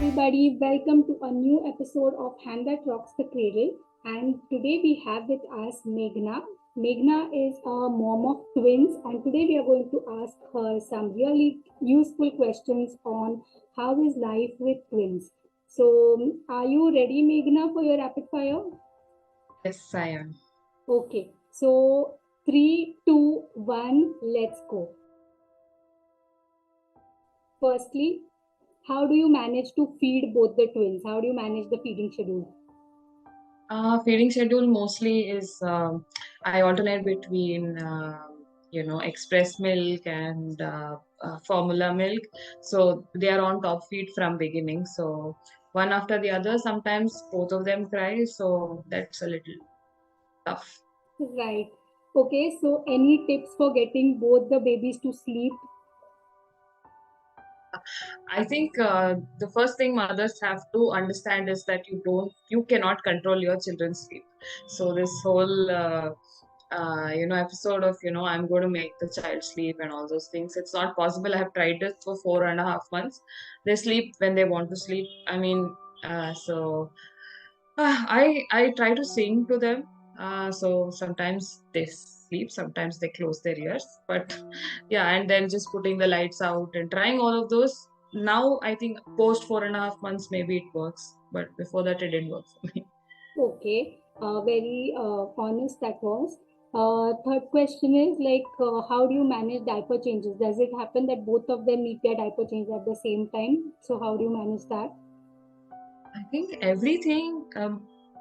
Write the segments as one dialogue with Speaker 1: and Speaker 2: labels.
Speaker 1: everybody, welcome to a new episode of Hand That Rocks the Cradle. And today we have with us Meghana. Meghana is a mom of twins, and today we are going to ask her some really useful questions on how is life with twins. So, are you ready, Meghana, for your rapid fire?
Speaker 2: Yes, I am.
Speaker 1: Okay, so 3, 2, 1, let's go. Firstly, how do you manage to feed both the twins? How do you manage the feeding schedule?
Speaker 2: Feeding schedule mostly is I alternate between express milk and formula milk. So they are on top feed from beginning. So one after the other. Sometimes both of them cry. So that's a little tough.
Speaker 1: Right. Okay, so any tips for getting both the babies to sleep?
Speaker 2: I think the first thing mothers have to understand is that you cannot control your children's sleep. So this whole episode of I'm going to make the child sleep and all those things, it's not possible. I have tried it for 4.5 months. They sleep when they want to sleep. I mean, I try to sing to them. So sometimes they sleep, sometimes they close their ears. But yeah, and then just putting the lights out and trying all of those. Now I think post 4.5 months maybe it works, but before that it didn't work for me.
Speaker 1: Okay, very honest that was. Third question is like, how do you manage diaper changes? Does it happen that both of them need their diaper change at the same time? So how do you manage that?
Speaker 2: I think everything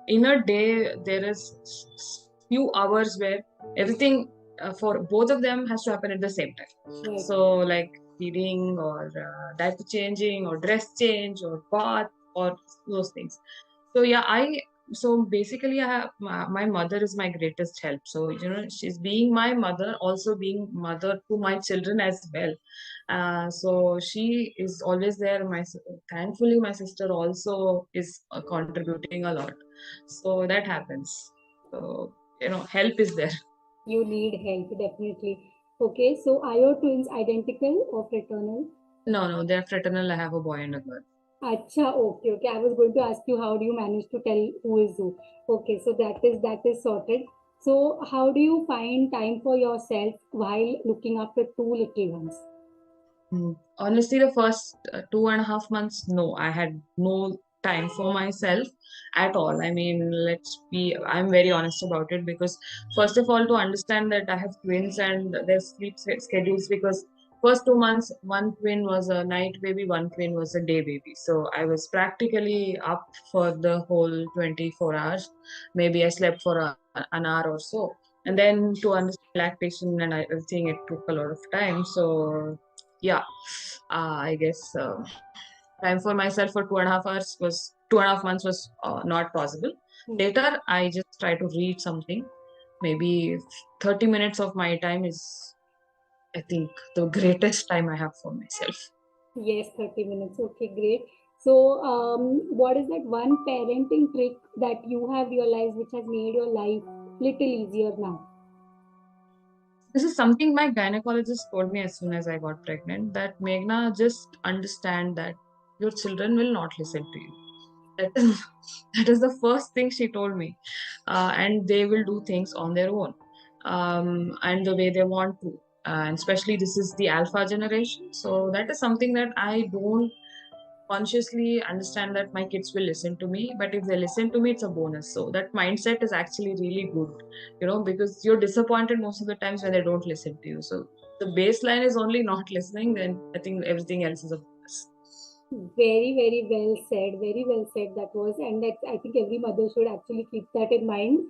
Speaker 2: in a day there is few hours where everything for both of them has to happen at the same time.
Speaker 1: Right.
Speaker 2: So like feeding or diaper changing or dress change or bath or those things. So yeah, so basically I have my mother is my greatest help. So she's being my mother, also being mother to my children as well. So she is always there. Thankfully, my sister also is contributing a lot. So that happens. So help is there.
Speaker 1: You need help, definitely. Okay, so are your twins identical or fraternal?
Speaker 2: No, no, they're fraternal. I have a boy and a girl.
Speaker 1: Acha, okay, okay. I was going to ask you how do you manage to tell who is who. Okay, so that is sorted. So how do you find time for yourself while looking after two little ones?
Speaker 2: Honestly, the first 2.5 months, no, I had no time for myself at all. I mean, I'm very honest about it because, first of all, to understand that I have twins and their schedules, because first 2 months, one twin was a night baby, one twin was a day baby. So I was practically up for the whole 24 hours. Maybe I slept for an hour or so. And then to understand lactation and everything, it took a lot of time. So yeah, I guess time for myself for 2.5 hours was 2.5 months was not possible.
Speaker 1: Hmm.
Speaker 2: Later, I just try to read something. Maybe 30 minutes of my time is, I think, the greatest time I have for myself.
Speaker 1: Yes, 30 minutes. Okay, great. So, what is that one parenting trick that you have realized which has made your life little easier now?
Speaker 2: This is something my gynecologist told me as soon as I got pregnant, that Meghna, just understand that your children will not listen to you. That is, that is the first thing she told me. And they will do things on their own, and the way they want to. And especially this is the alpha generation. So that is something that I don't consciously understand, that my kids will listen to me. But if they listen to me, it's a bonus. So that mindset is actually really good, because you're disappointed most of the times when they don't listen to you. So the baseline is only not listening, then I think everything else is a bonus.
Speaker 1: Very, very well said. Very well said that was, and that I think every mother should actually keep that in mind.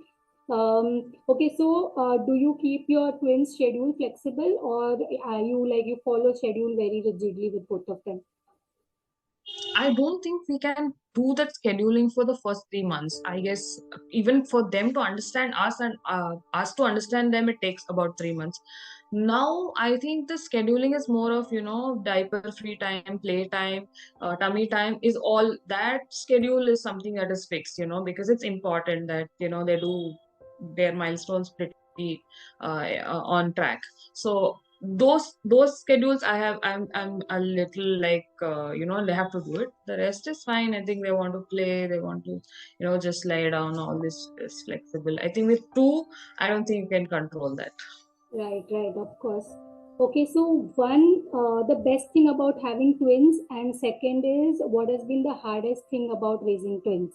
Speaker 1: Okay, so do you keep your twins' schedule flexible, or are you like you follow schedule very rigidly with both of them?
Speaker 2: I don't think we can do that scheduling for the first 3 months. I guess even for them to understand us and us to understand them, it takes about 3 months. Now, I think the scheduling is more of, diaper free time, play time, tummy time is all that schedule is something that is fixed, because it's important that, they do their milestones pretty on track. So those schedules I'm a little like they have to do it. The rest is fine. I think they want to play, they want to just lie down. All this is flexible. I think with two, I don't think you can control that.
Speaker 1: Right, right, of course. Okay, so one, the best thing about having twins, and second is what has been the hardest thing about raising twins?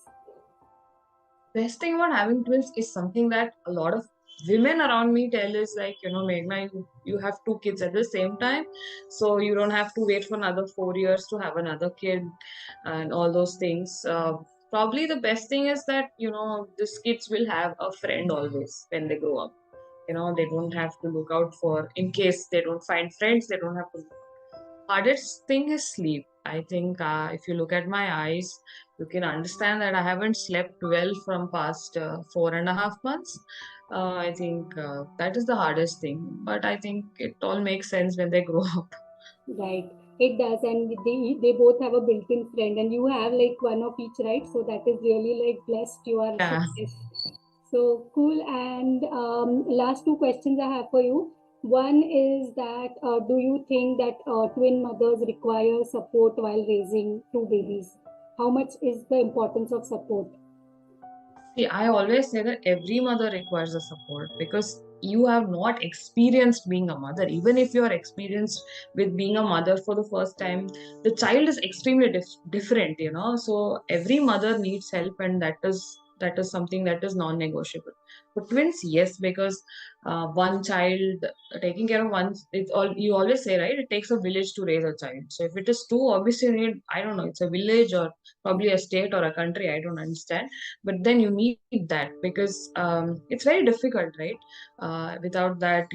Speaker 2: Best thing about having twins is something that a lot of women around me tell is like, Meghna, you have two kids at the same time, so you don't have to wait for another 4 years to have another kid and all those things. Probably the best thing is that, these kids will have a friend always when they grow up. They don't have to look out for, in case they don't find friends, they don't have to. Hardest thing is sleep. I think if you look at my eyes, you can understand that I haven't slept well from past 4.5 months. I think that is the hardest thing. But I think it all makes sense when they grow up.
Speaker 1: Right, it does, and they both have a built-in friend, and you have like one of each, right? So that is really like blessed. You are
Speaker 2: Yeah.
Speaker 1: success. So cool. And last two questions I have for you. One is that do you think that twin mothers require support while raising two babies? How much is the importance of support?
Speaker 2: See, I always say that every mother requires a support because you have not experienced being a mother. Even if you are experienced with being a mother for the first time, the child is extremely different. So every mother needs help, and that is something that is non-negotiable. For twins, yes, because one child taking care of one, it's all you always say, right? It takes a village to raise a child. So if it is two, obviously you need, I don't know, it's a village or probably a state or a country. I don't understand, but then you need that because it's very difficult, right? Without that,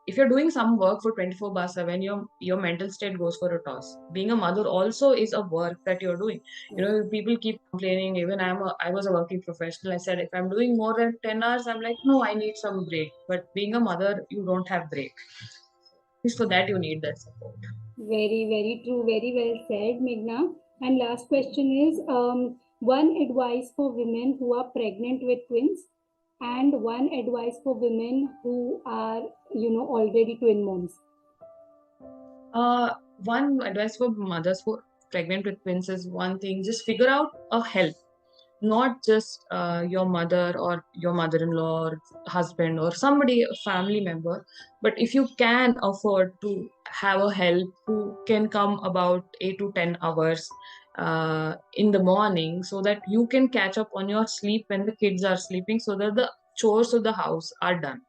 Speaker 2: if you're doing some work for 24 bar 7, your mental state goes for a toss. Being a mother also is a work that you're doing. People keep complaining. Even I was a working professional. I said if I'm doing more than 10 hours, I'm like, no, I need some break. But being a mother, you don't have break. Just for that, you need that support.
Speaker 1: Very, very true. Very well said, Meghna. And last question is one advice for women who are pregnant with twins, and one advice for women who are, already twin moms.
Speaker 2: One advice for mothers who are pregnant with twins is one thing: just figure out a help, not just your mother or your mother-in-law or husband or somebody, a family member, but if you can afford to have a help who can come about 8 to 10 hours in the morning, so that you can catch up on your sleep when the kids are sleeping, so that the chores of the house are done.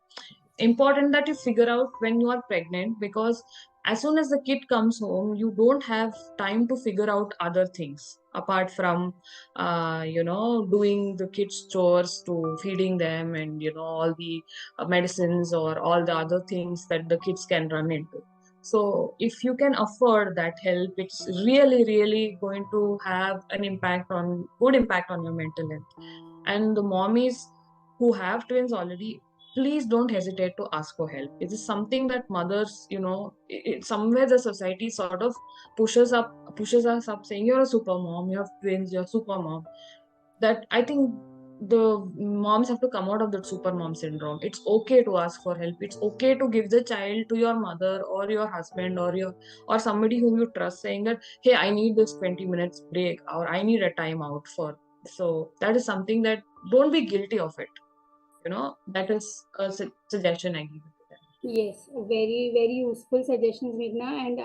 Speaker 2: Important that you figure out when you are pregnant, because as soon as the kid comes home, you don't have time to figure out other things apart from doing the kids chores, to feeding them, and all the medicines or all the other things that the kids can run into. So if you can afford that help, it's really really going to have an good impact on your mental health. And the mommies who have twins already, please don't hesitate to ask for help. It is something that mothers, somewhere the society sort of pushes us up, saying you're a super mom, you have twins, you're a super mom. That I think the moms have to come out of that super mom syndrome. It's okay to ask for help. It's okay to give the child to your mother or your husband or somebody whom you trust, saying that, hey, I need this 20 minutes break, or I need a time out for. So that is something that, don't be guilty of it. That is a suggestion I give to them.
Speaker 1: Yes, very, very useful suggestions, Meghna. And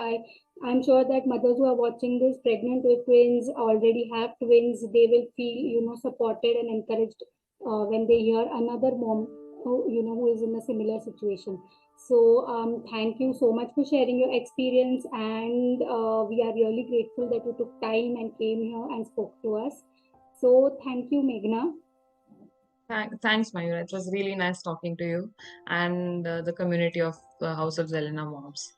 Speaker 1: I'm sure that mothers who are watching this, pregnant with twins, already have twins, they will feel, supported and encouraged when they hear another mom who is in a similar situation. So thank you so much for sharing your experience, and we are really grateful that you took time and came here and spoke to us. So thank you, Meghna.
Speaker 2: Thanks, Mayur. It was really nice talking to you and the community of the House of Zelena moms.